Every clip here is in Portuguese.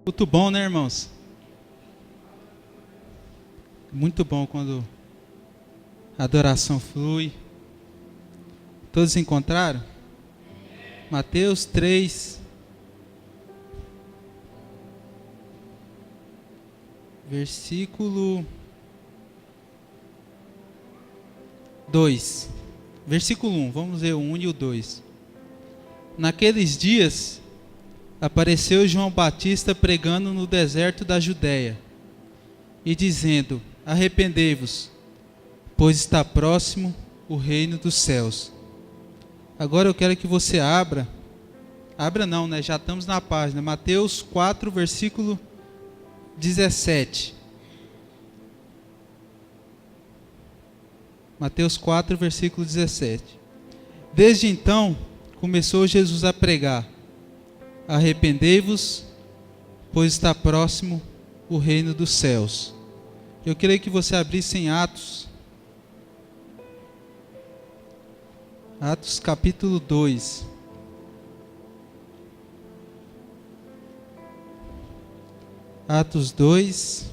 Muito bom, né, irmãos? Muito bom quando a adoração flui. Todos encontraram? Mateus 3, versículo 2. Versículo 1, vamos ver o 1 e o 2. Naqueles dias, apareceu João Batista pregando no deserto da Judéia e dizendo: arrependei-vos, pois está próximo o reino dos céus. Agora eu quero que você abra não, né? Já estamos na página, Mateus 4, versículo 17. Mateus 4, versículo 17. Desde então, começou Jesus a pregar: arrependei-vos, pois está próximo o reino dos céus. Eu queria que você abrisse em Atos capítulo 2. Atos 2,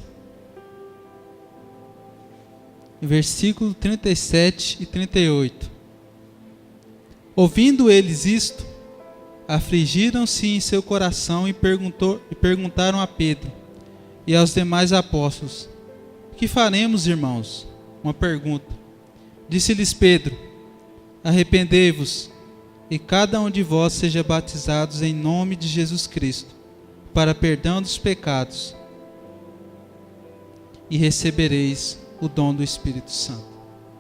versículo 37 e 38. Ouvindo eles isto, afligiram-se em seu coração e perguntaram a Pedro e aos demais apóstolos: que faremos, irmãos? Uma pergunta. Disse-lhes Pedro: arrependei-vos e cada um de vós seja batizados em nome de Jesus Cristo para perdão dos pecados, e recebereis o dom do Espírito Santo.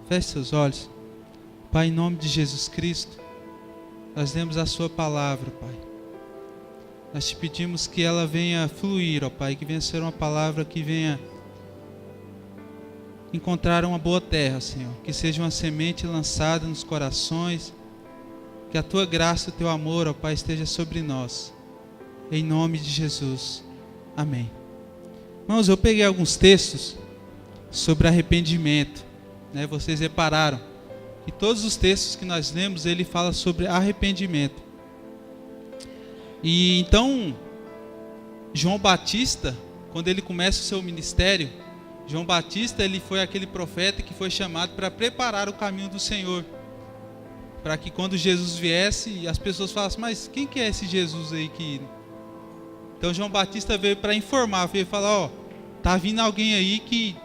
Feche seus olhos. Pai, em nome de Jesus Cristo, nós lemos a sua palavra, Pai. Nós te pedimos que ela venha fluir, ó Pai, que venha ser uma palavra que venha encontrar uma boa terra, Senhor. Que seja uma semente lançada nos corações. Que a tua graça e o teu amor, ó Pai, esteja sobre nós. Em nome de Jesus. Amém. Irmãos, eu peguei alguns textos sobre arrependimento, né? Vocês repararam que todos os textos que nós lemos, ele fala sobre arrependimento. E então, João Batista, quando ele começa o seu ministério, João Batista, ele foi aquele profeta que foi chamado para preparar o caminho do Senhor, para que quando Jesus viesse, as pessoas falassem: mas quem que é esse Jesus aí que... Então João Batista veio para informar, veio falar: ó, tá vindo alguém aí que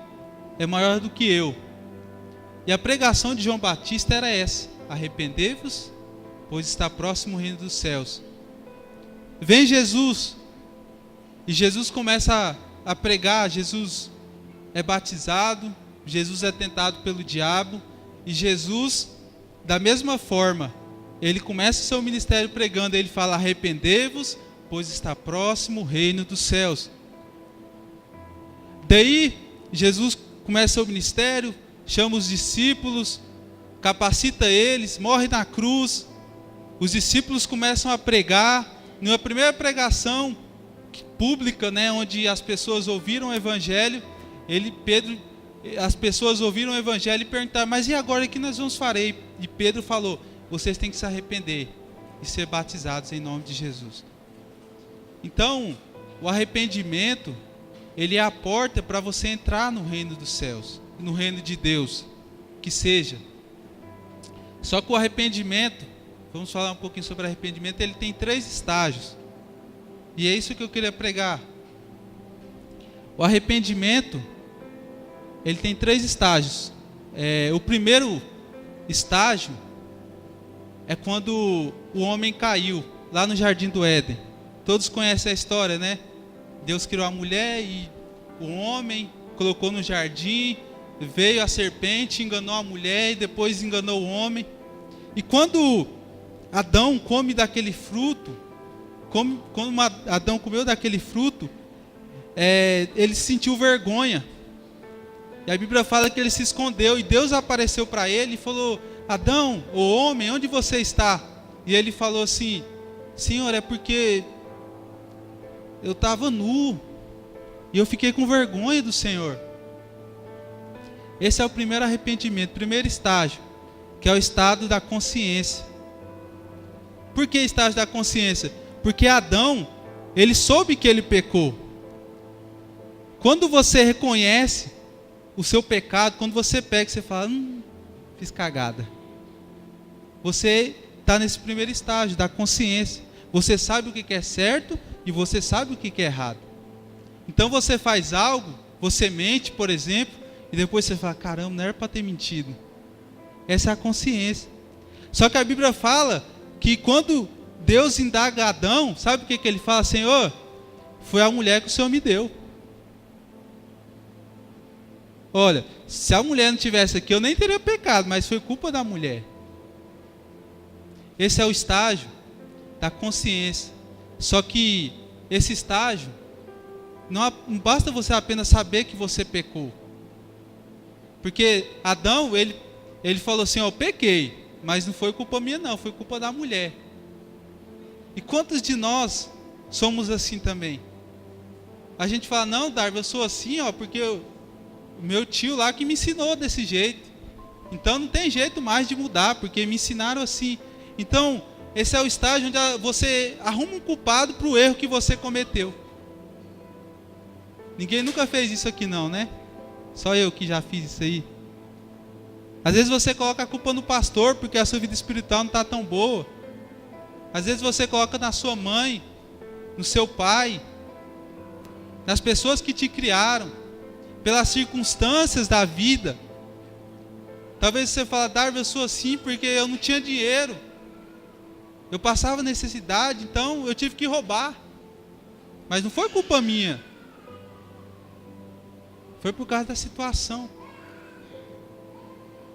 é maior do que eu. E a pregação de João Batista era essa: arrependei-vos, pois está próximo o reino dos céus. Vem Jesus, e Jesus começa a pregar. Jesus é batizado, Jesus é tentado pelo diabo, e Jesus, da mesma forma, ele começa o seu ministério pregando. Ele fala: arrependei-vos, pois está próximo o reino dos céus. Daí Jesus começa o ministério, chama os discípulos, capacita eles, morre na cruz. Os discípulos começam a pregar. Numa primeira pregação pública, né, onde as pessoas ouviram o evangelho, as pessoas ouviram o evangelho e perguntaram: mas e agora, o que nós vamos fazer? E Pedro falou: vocês têm que se arrepender e ser batizados em nome de Jesus. Então, o arrependimento, ele é a porta para você entrar no reino dos céus, no reino de Deus, que seja. Só que o arrependimento, vamos falar um pouquinho sobre arrependimento, ele tem 3 estágios. E é isso que eu queria pregar. O arrependimento, ele tem 3 estágios. O primeiro estágio é quando o homem caiu, lá no Jardim do Éden. Todos conhecem a história, né? Deus criou a mulher e o homem colocou no jardim, veio a serpente, enganou a mulher e depois enganou o homem. E quando Adão come daquele fruto, quando Adão comeu daquele fruto, ele sentiu vergonha. E a Bíblia fala que ele se escondeu, e Deus apareceu para ele e falou: Adão, o homem, onde você está? E ele falou assim: Senhor, é porque eu estava nu e eu fiquei com vergonha do Senhor. Esse é o primeiro arrependimento, primeiro estágio, que é o estado da consciência. Por que estágio da consciência? Porque Adão, ele soube que ele pecou. Quando você reconhece o seu pecado, quando você peca, você fala, fiz cagada. Você está nesse primeiro estágio da consciência. Você sabe o que é certo e você sabe o que é errado. Então você faz algo, você mente, por exemplo, e depois você fala, caramba, não era para ter mentido. Essa é a consciência. Só que a Bíblia fala que quando Deus indaga Adão, sabe o que ele fala? Senhor, foi a mulher que o Senhor me deu. Olha, se a mulher não tivesse aqui, eu nem teria pecado, mas foi culpa da mulher. Esse é o estágio da consciência. Só que esse estágio, não basta você apenas saber que você pecou. Porque Adão, ele falou assim, eu pequei, mas não foi culpa minha não, foi culpa da mulher. E quantos de nós somos assim também? A gente fala, não, Darwin, eu sou assim, porque o meu tio lá que me ensinou desse jeito. Então não tem jeito mais de mudar, porque me ensinaram assim. Então, esse é o estágio onde você arruma um culpado para o erro que você cometeu. Ninguém nunca fez isso aqui não, né? Só eu que já fiz isso aí. Às vezes você coloca a culpa no pastor, porque a sua vida espiritual não está tão boa. Às vezes você coloca na sua mãe, no seu pai, nas pessoas que te criaram, pelas circunstâncias da vida. Talvez você fale, Darwin, eu sou assim porque eu não tinha dinheiro. Eu passava necessidade, então eu tive que roubar. Mas não foi culpa minha. Foi por causa da situação.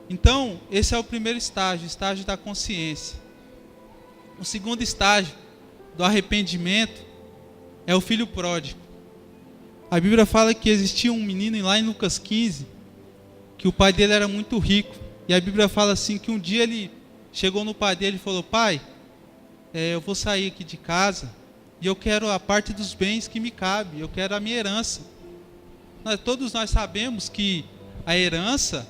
Então, esse é o primeiro estágio, o estágio da consciência. O segundo estágio do arrependimento é o filho pródigo. A Bíblia fala que existia um menino lá em Lucas 15, que o pai dele era muito rico. E a Bíblia fala assim, que um dia ele chegou no pai dele e falou, pai, eu vou sair aqui de casa e eu quero a parte dos bens que me cabe, eu quero a minha herança. Todos nós sabemos que a herança,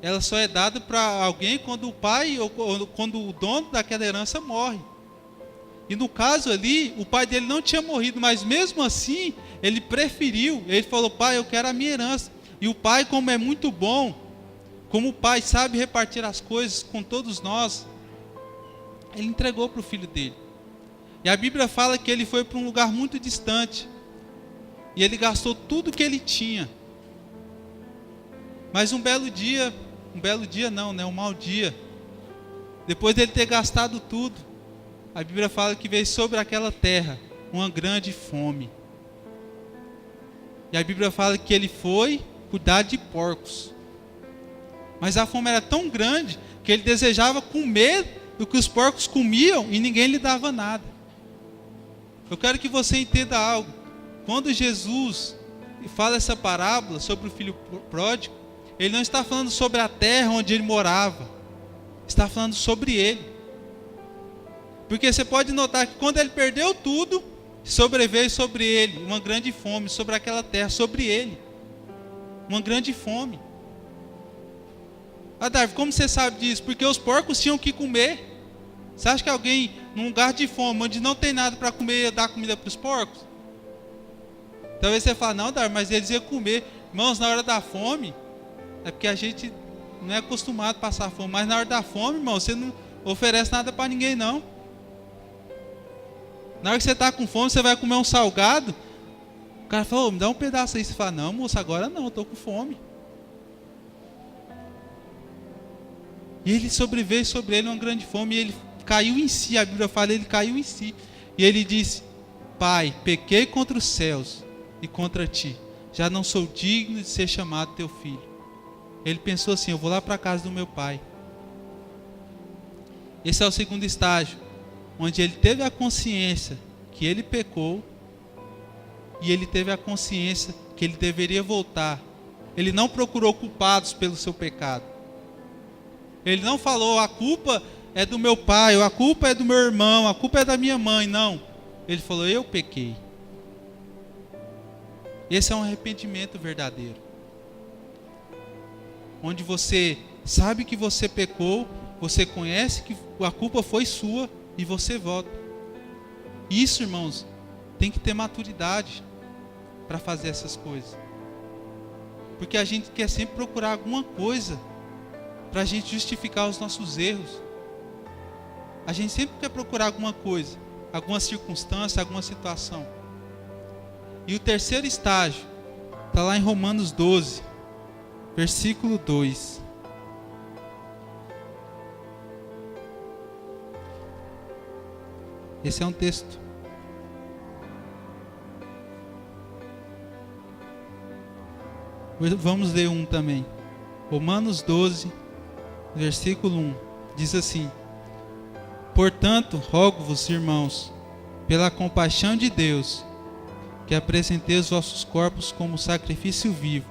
ela só é dada para alguém quando o pai ou quando o dono daquela herança morre. E no caso ali, o pai dele não tinha morrido, mas mesmo assim, ele preferiu, ele falou, pai, eu quero a minha herança. E o pai, como é muito bom, como o pai sabe repartir as coisas com todos nós, ele entregou para o filho dele. E a Bíblia fala que ele foi para um lugar muito distante. E ele gastou tudo que ele tinha. Mas um mau dia, depois dele ter gastado tudo, a Bíblia fala que veio sobre aquela terra uma grande fome. E a Bíblia fala que ele foi cuidar de porcos. Mas a fome era tão grande que ele desejava comer do que os porcos comiam e ninguém lhe dava nada. Eu quero que você entenda algo. Quando Jesus fala essa parábola sobre o filho pródigo, ele não está falando sobre a terra onde ele morava, está falando sobre ele. Porque você pode notar que quando ele perdeu tudo, sobreveio sobre ele uma grande fome, sobre aquela terra, sobre ele. Uma grande fome. Darwin, como você sabe disso? Porque os porcos tinham que comer. Você acha que alguém, num lugar de fome, onde não tem nada para comer, ia dar comida para os porcos? Talvez você fale, não, Darwin, mas eles iam comer. Irmãos, na hora da fome, é porque a gente não é acostumado a passar fome, mas na hora da fome, irmão, você não oferece nada para ninguém, não. Na hora que você está com fome, você vai comer um salgado, o cara fala, me dá um pedaço aí. Você fala, não, moço, agora não, eu estou com fome. E ele sobreveio sobre ele uma grande fome, e ele caiu em si, a Bíblia fala, ele caiu em si. E ele disse, pai, pequei contra os céus e contra ti, já não sou digno de ser chamado teu filho. Ele pensou assim, eu vou lá para a casa do meu pai. Esse é o segundo estágio, onde ele teve a consciência que ele pecou, e ele teve a consciência que ele deveria voltar. Ele não procurou culpados pelo seu pecado. Ele não falou, a culpa é do meu pai, ou a culpa é do meu irmão, a culpa é da minha mãe. Não. Ele falou, eu pequei. Esse é um arrependimento verdadeiro. Onde você sabe que você pecou, você conhece que a culpa foi sua e você volta. Isso, irmãos, tem que ter maturidade para fazer essas coisas. Porque a gente quer sempre procurar alguma coisa para a gente justificar os nossos erros. A gente sempre quer procurar alguma coisa, alguma circunstância, alguma situação. E o terceiro estágio está lá em Romanos 12, versículo 2. Esse é um texto. Vamos ler um também. Romanos 12, versículo 1. Diz assim: Portanto, rogo-vos, irmãos, pela compaixão de Deus, que apresenteis os vossos corpos como sacrifício vivo,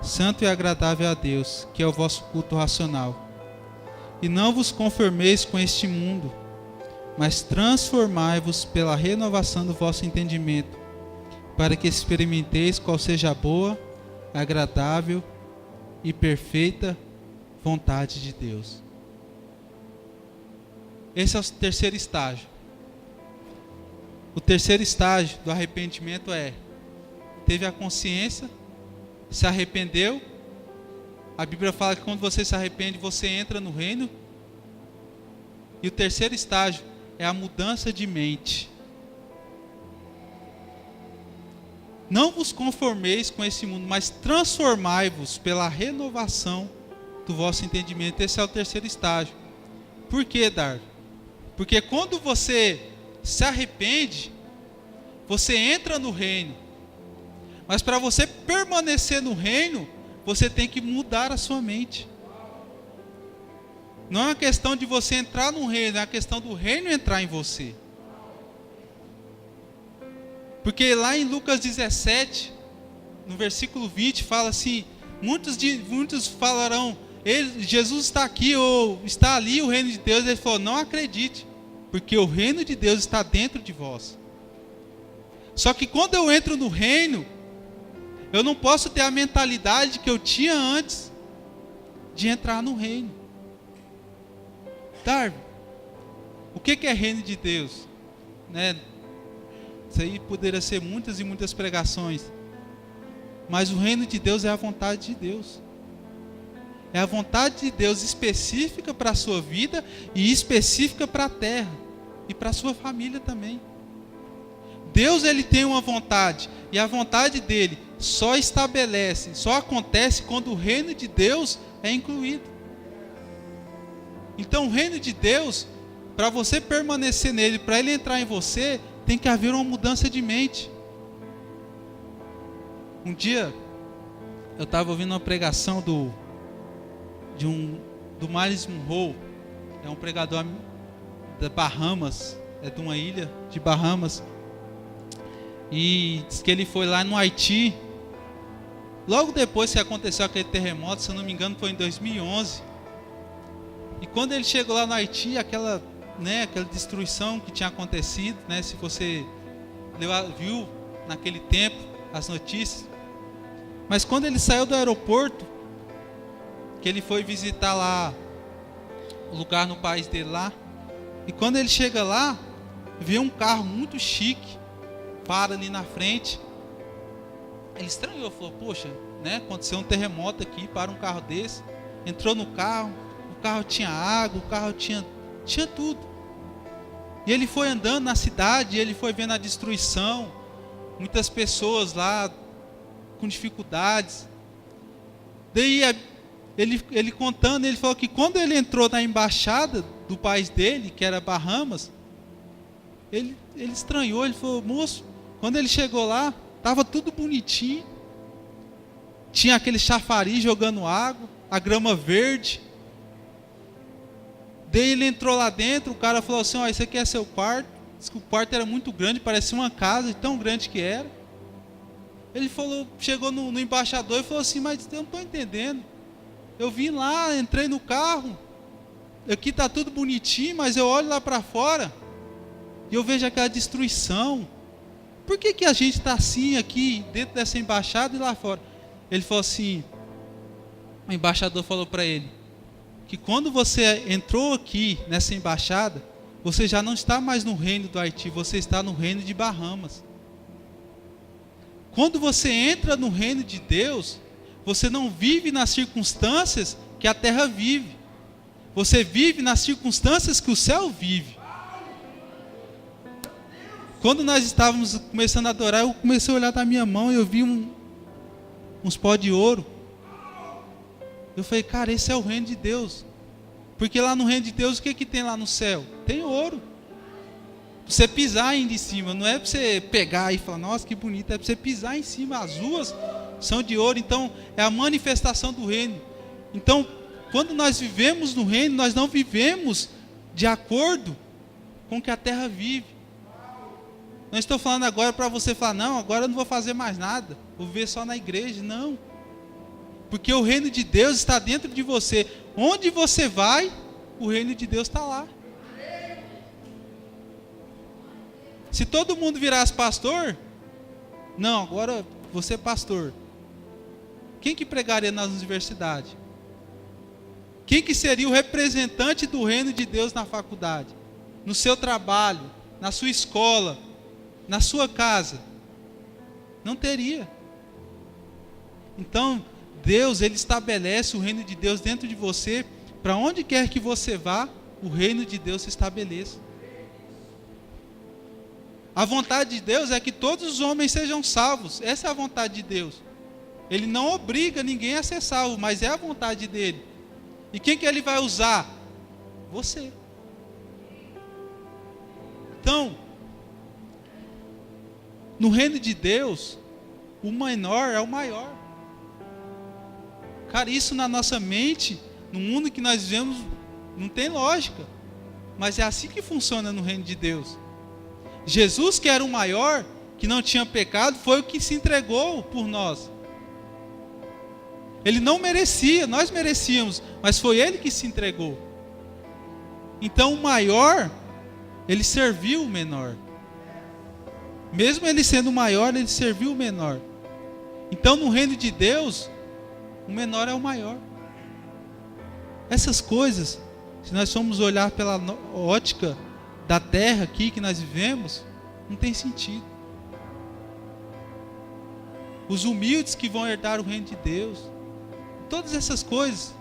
santo e agradável a Deus, que é o vosso culto racional. E não vos conformeis com este mundo, mas transformai-vos pela renovação do vosso entendimento, para que experimenteis qual seja a boa, agradável e perfeita vontade de Deus. Esse é o terceiro estágio. O terceiro estágio do arrependimento teve a consciência, se arrependeu. A Bíblia fala que quando você se arrepende, você entra no reino. E o terceiro estágio é a mudança de mente. Não vos conformeis com esse mundo, mas transformai-vos pela renovação do vosso entendimento. Esse é o terceiro estágio. Por quê, Dar? Porque quando você se arrepende, você entra no reino. Mas para você permanecer no reino, você tem que mudar a sua mente. Não é uma questão de você entrar no reino, é uma questão do reino entrar em você. Porque lá em Lucas 17, no versículo 20, fala assim: muitos falarão, Jesus está aqui ou está ali o reino de Deus. Ele falou: não acredite, porque o reino de Deus está dentro de vós. Só que quando eu entro no reino, eu não posso ter a mentalidade que eu tinha antes de entrar no reino. Darwin, o que é reino de Deus? Isso aí poderia ser muitas e muitas pregações. Mas o reino de Deus é a vontade de Deus. É a vontade de Deus específica para a sua vida e específica para a terra e para a sua família também. Deus, ele tem uma vontade, e a vontade dele só estabelece, só acontece quando o reino de Deus é incluído. Então o reino de Deus, para você permanecer nele, para ele entrar em você, tem que haver uma mudança de mente. Um dia eu estava ouvindo uma pregação do Myles Munroe. É um pregador da Bahamas, é de uma ilha de Bahamas, e diz que ele foi lá no Haiti logo depois que aconteceu aquele terremoto. Se eu não me engano foi em 2011. E quando ele chegou lá no Haiti, aquela destruição que tinha acontecido, se você viu naquele tempo as notícias. Mas quando ele saiu do aeroporto, que ele foi visitar lá o lugar no país dele lá, e quando ele chega lá, vê um carro muito chique, para ali na frente. Ele estranhou, falou: poxa, aconteceu um terremoto aqui, para um carro desse. Entrou no carro, o carro tinha água, o carro tinha tudo. E ele foi andando na cidade, ele foi vendo a destruição, muitas pessoas lá com dificuldades. Daí ele contando, ele falou que quando ele entrou na embaixada do país dele, que era Bahamas, ele estranhou, ele falou: moço, quando ele chegou lá, estava tudo bonitinho, tinha aquele chafariz jogando água, a grama verde. Daí ele entrou lá dentro, o cara falou assim: ó, esse aqui é seu quarto. Diz que o quarto era muito grande, parecia uma casa, tão grande que era. Ele falou, chegou no embaixador e falou assim: mas eu não estou entendendo. Eu vim lá, entrei no carro, aqui está tudo bonitinho, mas eu olho lá para fora e eu vejo aquela destruição. Por que a gente está assim aqui, dentro dessa embaixada e lá fora? Ele falou assim, o embaixador falou para ele, que quando você entrou aqui nessa embaixada, você já não está mais no reino do Haiti, você está no reino de Bahamas. Quando você entra no reino de Deus, você não vive nas circunstâncias que a terra vive. Você vive nas circunstâncias que o céu vive. Quando nós estávamos começando a adorar, eu comecei a olhar na minha mão e eu vi uns pó de ouro. Eu falei, cara, esse é o reino de Deus. Porque lá no reino de Deus, o que tem lá no céu? Tem ouro. Pra você pisar ainda em cima, não é para você pegar e falar, nossa, que bonito, é para você pisar em cima. As ruas são de ouro, então é a manifestação do reino. Então, quando nós vivemos no reino, nós não vivemos de acordo com o que a terra vive. Não estou falando agora para você falar, não, agora eu não vou fazer mais nada, vou viver só na igreja. Não. Porque o reino de Deus está dentro de você. Onde você vai, o reino de Deus está lá. Se todo mundo virasse pastor, não, agora você é pastor. Quem que pregaria nas universidades? Quem que seria o representante do reino de Deus na faculdade? No seu trabalho, na sua escola, na sua casa? Não teria. Então, Deus, Ele estabelece o reino de Deus dentro de você. Para onde quer que você vá, o reino de Deus se estabeleça. A vontade de Deus é que todos os homens sejam salvos. Essa é a vontade de Deus. Ele não obriga ninguém a ser salvo, mas é a vontade dele. E quem que ele vai usar? Você. Então, no reino de Deus, o menor é o maior. Cara, isso na nossa mente, no mundo que nós vivemos, não tem lógica. Mas é assim que funciona no reino de Deus. Jesus, que era o maior, que não tinha pecado, foi o que se entregou por nós. Ele não merecia, nós merecíamos, mas foi Ele que se entregou. Então o maior, ele serviu o menor. Mesmo ele sendo o maior, ele serviu o menor. Então no reino de Deus, o menor é o maior. Essas coisas, se nós formos olhar pela ótica da terra aqui que nós vivemos, não tem sentido. Os humildes que vão herdar o reino de Deus, todas essas coisas.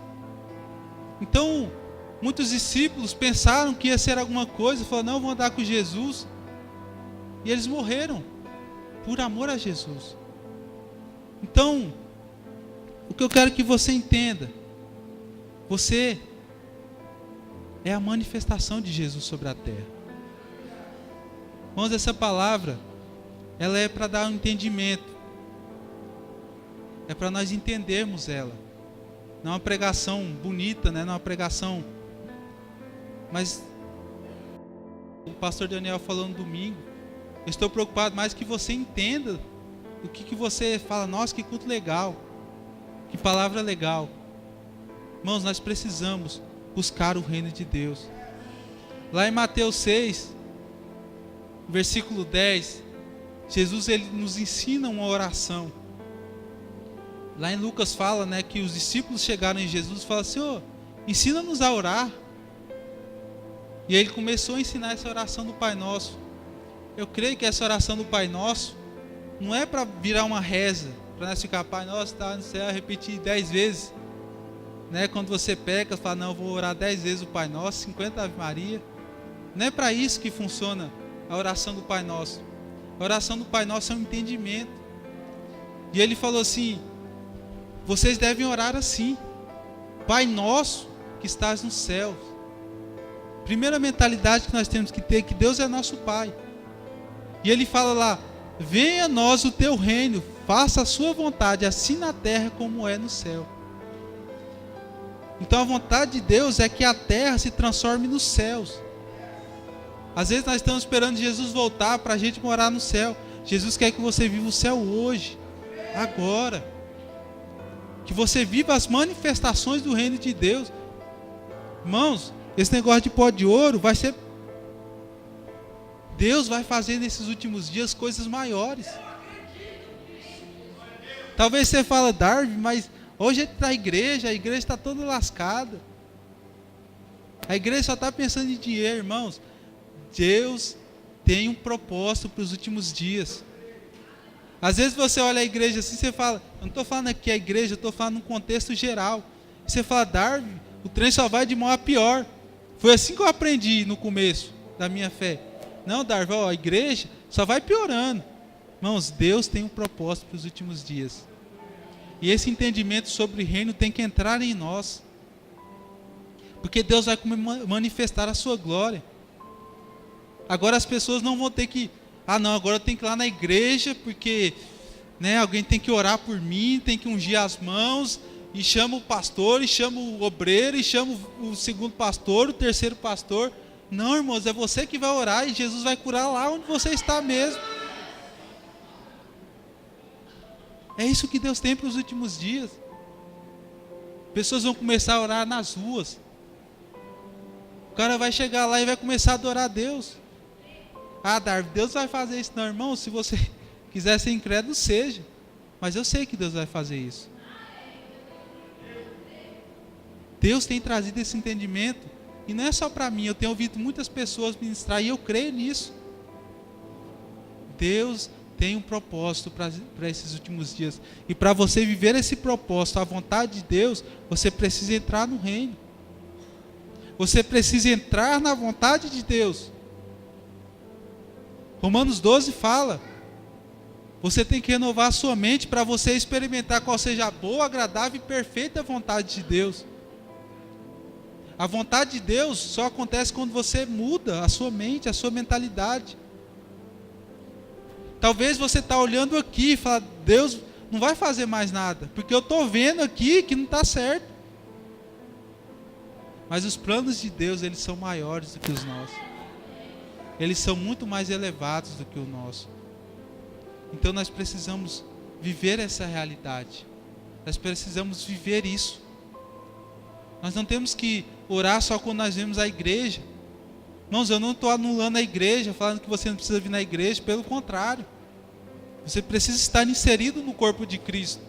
Então, muitos discípulos pensaram que ia ser alguma coisa, falaram, não, vão andar com Jesus. E eles morreram por amor a Jesus. Então, o que eu quero que você entenda, você é a manifestação de Jesus sobre a terra. Irmãos, essa palavra, ela é para dar um entendimento. É para nós entendermos ela. Não é uma pregação bonita, né? Não é uma pregação... Mas o pastor Daniel falou no domingo, eu estou preocupado mais que você entenda o que você fala, nossa, que culto legal, que palavra legal. Irmãos, nós precisamos buscar o reino de Deus. Lá em Mateus 6, versículo 10, Jesus ele nos ensina uma oração. Lá em Lucas fala, né, que os discípulos chegaram em Jesus e falaram, Senhor, ensina-nos a orar. E ele começou a ensinar essa oração do Pai Nosso. Eu creio que essa oração do Pai Nosso não é para virar uma reza, para nós ficar, Pai Nosso está no céu, repetir 10 vezes. Né? Quando você peca, fala, não, eu vou orar 10 vezes o Pai Nosso, 50 Ave Maria. Não é para isso que funciona a oração do Pai Nosso. A oração do Pai Nosso é um entendimento. E ele falou assim, vocês devem orar assim, Pai Nosso que estás nos céus. Primeira mentalidade que nós temos que ter é que Deus é nosso Pai. E ele fala lá, venha a nós o teu reino, faça a sua vontade, assim na terra como é no céu. Então a vontade de Deus é que a terra se transforme nos céus. Às vezes nós estamos esperando Jesus voltar para a gente morar no céu. Jesus quer que você viva o céu hoje, agora. Que você viva as manifestações do reino de Deus. Irmãos, esse negócio de pó de ouro vai ser... Deus vai fazer nesses últimos dias coisas maiores. Talvez você fale, Darwin, mas hoje a igreja está toda lascada. A igreja só está pensando em dinheiro, irmãos. Deus tem um propósito para os últimos dias. Às vezes você olha a igreja assim, você fala, eu não estou falando aqui a igreja, eu estou falando num contexto geral. Você fala, Darwin, o trem só vai de mal a pior. Foi assim que eu aprendi no começo da minha fé. Não, Darwin, a igreja só vai piorando. Irmãos, Deus tem um propósito para os últimos dias. E esse entendimento sobre o reino tem que entrar em nós. Porque Deus vai manifestar a sua glória. Agora as pessoas não vão ter que... não, agora eu tenho que ir lá na igreja, porque alguém tem que orar por mim, tem que ungir as mãos, e chama o pastor, e chama o obreiro, e chama o segundo pastor, o terceiro pastor. Não, irmãos, é você que vai orar, e Jesus vai curar lá onde você está mesmo. É isso que Deus tem para os últimos dias. Pessoas vão começar a orar nas ruas. O cara vai chegar lá e vai começar a adorar a Deus. Darwin, Deus vai fazer isso. Não, irmão, se você quiser ser incrédulo, seja. Mas eu sei que Deus vai fazer isso. Deus tem trazido esse entendimento. E não é só para mim, eu tenho ouvido muitas pessoas ministrar e eu creio nisso. Deus tem um propósito para esses últimos dias. E para você viver esse propósito, a vontade de Deus, você precisa entrar no reino. Você precisa entrar na vontade de Deus. Romanos 12 fala, você tem que renovar a sua mente para você experimentar qual seja a boa, agradável e perfeita vontade de Deus. A vontade de Deus só acontece quando você muda a sua mente, a sua mentalidade. Talvez você está olhando aqui e fala, Deus não vai fazer mais nada, porque eu estou vendo aqui que não está certo. Mas os planos de Deus, eles são maiores do que os nossos. Eles são muito mais elevados do que o nosso. Então nós precisamos viver essa realidade. Nós precisamos viver isso. Nós não temos que orar só quando nós vemos a igreja. Irmãos, eu não estou anulando a igreja, falando que você não precisa vir na igreja. Pelo contrário. Você precisa estar inserido no corpo de Cristo.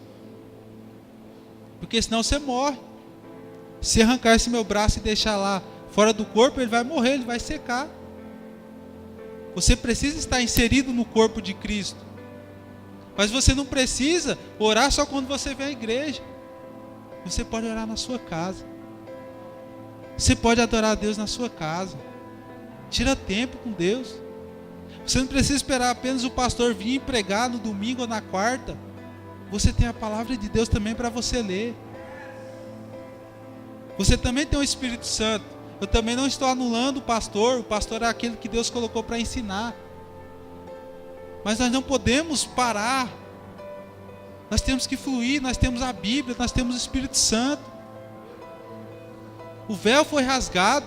Porque senão você morre. Se arrancar esse meu braço e deixar lá fora do corpo, ele vai morrer, ele vai secar. Você precisa estar inserido no corpo de Cristo. Mas você não precisa orar só quando você vem à igreja. Você pode orar na sua casa. Você pode adorar a Deus na sua casa. Tira tempo com Deus. Você não precisa esperar apenas o pastor vir pregar no domingo ou na quarta. Você tem a palavra de Deus também para você ler. Você também tem o Espírito Santo. Eu também não estou anulando o pastor é aquele que Deus colocou para ensinar. Mas nós não podemos parar. Nós temos que fluir, nós temos a Bíblia, nós temos o Espírito Santo. O véu foi rasgado.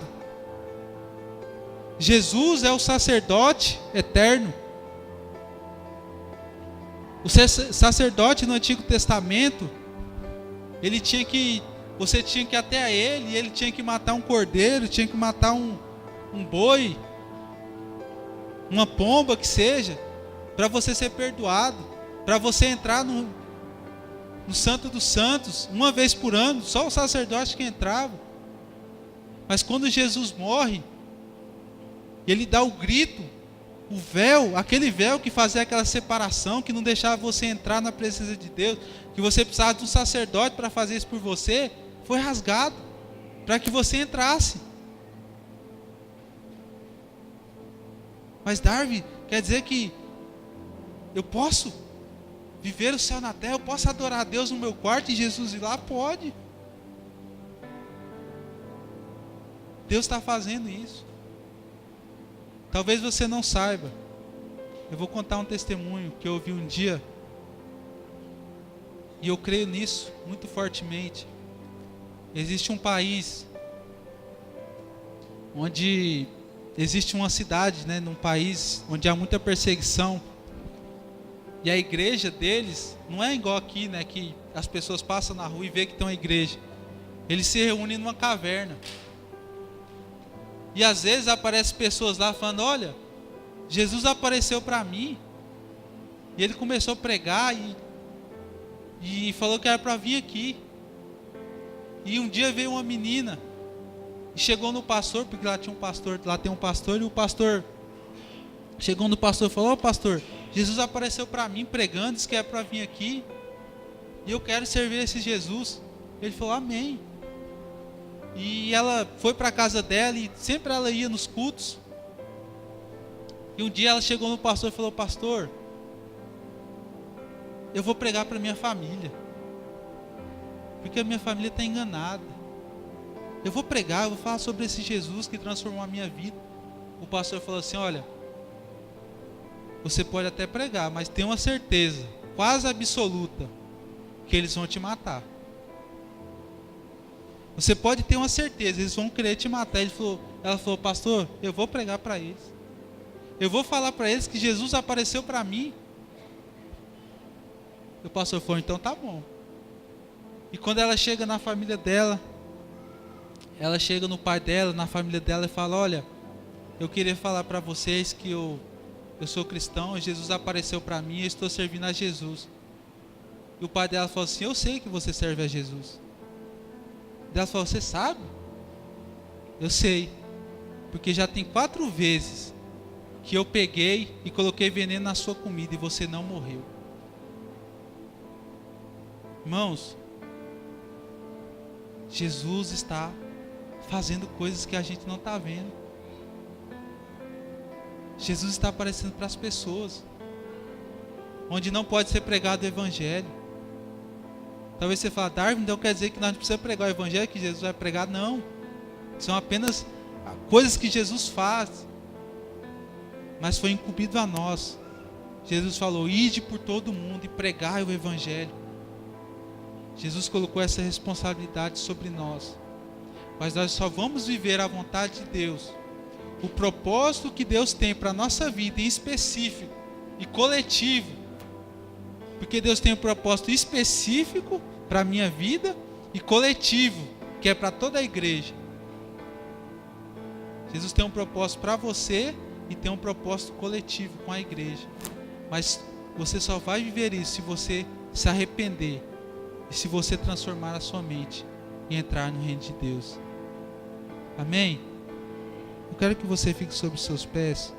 Jesus é o sacerdote eterno. O sacerdote no Antigo Testamento, você tinha que ir até a ele, e ele tinha que matar um cordeiro, tinha que matar um boi, uma pomba que seja, para você ser perdoado, para você entrar no Santo dos Santos, uma vez por ano, só o sacerdote que entrava. Mas quando Jesus morre, ele dá o grito, o véu, aquele véu que fazia aquela separação, que não deixava você entrar na presença de Deus, que você precisava de um sacerdote para fazer isso por você, foi rasgado, para que você entrasse. Mas Darwin, quer dizer que eu posso viver o céu na terra, eu posso adorar a Deus no meu quarto e Jesus ir lá? Pode. Deus está fazendo isso. Talvez você não saiba. Eu vou contar um testemunho que eu ouvi um dia, e eu creio nisso muito fortemente. Existe um país onde existe uma cidade, num país onde há muita perseguição, e a igreja deles não é igual aqui, que as pessoas passam na rua e vê que tem uma igreja. Eles se reúnem numa caverna. E às vezes aparecem pessoas lá falando, olha, Jesus apareceu para mim. E ele começou a pregar e falou que era para vir aqui. E um dia veio uma menina e chegou no pastor, porque lá tem um pastor, e o pastor chegou no pastor e falou, pastor, Jesus apareceu para mim pregando, disse que é para vir aqui. E eu quero servir esse Jesus. Ele falou, amém. E ela foi para a casa dela e sempre ela ia nos cultos. E um dia ela chegou no pastor e falou, pastor, eu vou pregar para minha família. Porque a minha família está enganada. Eu vou pregar, eu vou falar sobre esse Jesus que transformou a minha vida. O pastor falou assim, olha, você pode até pregar, mas tem uma certeza, quase absoluta, que eles vão te matar. Você pode ter uma certeza, eles vão querer te matar. Ela falou, pastor, eu vou pregar para eles. Eu vou falar para eles que Jesus apareceu para mim. O pastor falou, então tá bom. E quando ela chega na família dela, ela chega no pai dela, na família dela e fala, olha, eu queria falar para vocês que eu sou cristão, Jesus apareceu para mim, eu estou servindo a Jesus. E o pai dela falou assim, eu sei que você serve a Jesus. Ela falou, você sabe? Eu sei, porque já tem 4 vezes que eu peguei e coloquei veneno na sua comida e você não morreu. Irmãos, Jesus está fazendo coisas que a gente não está vendo. Jesus está aparecendo para as pessoas, onde não pode ser pregado o Evangelho. Talvez você fale, Darwin, então quer dizer que nós não precisamos pregar o Evangelho, que Jesus vai pregar? Não, são apenas coisas que Jesus faz, mas foi incumbido a nós. Jesus falou, ide por todo mundo e pregai o Evangelho. Jesus colocou essa responsabilidade sobre nós, mas nós só vamos viver a vontade de Deus, o propósito que Deus tem para a nossa vida, em específico e coletivo, porque Deus tem um propósito específico para a minha vida e coletivo, que é para toda a igreja. Jesus tem um propósito para você e tem um propósito coletivo com a igreja, mas você só vai viver isso se você se arrepender e se você transformar a sua mente e entrar no reino de Deus. Amém? Eu quero que você fique sobre os seus pés.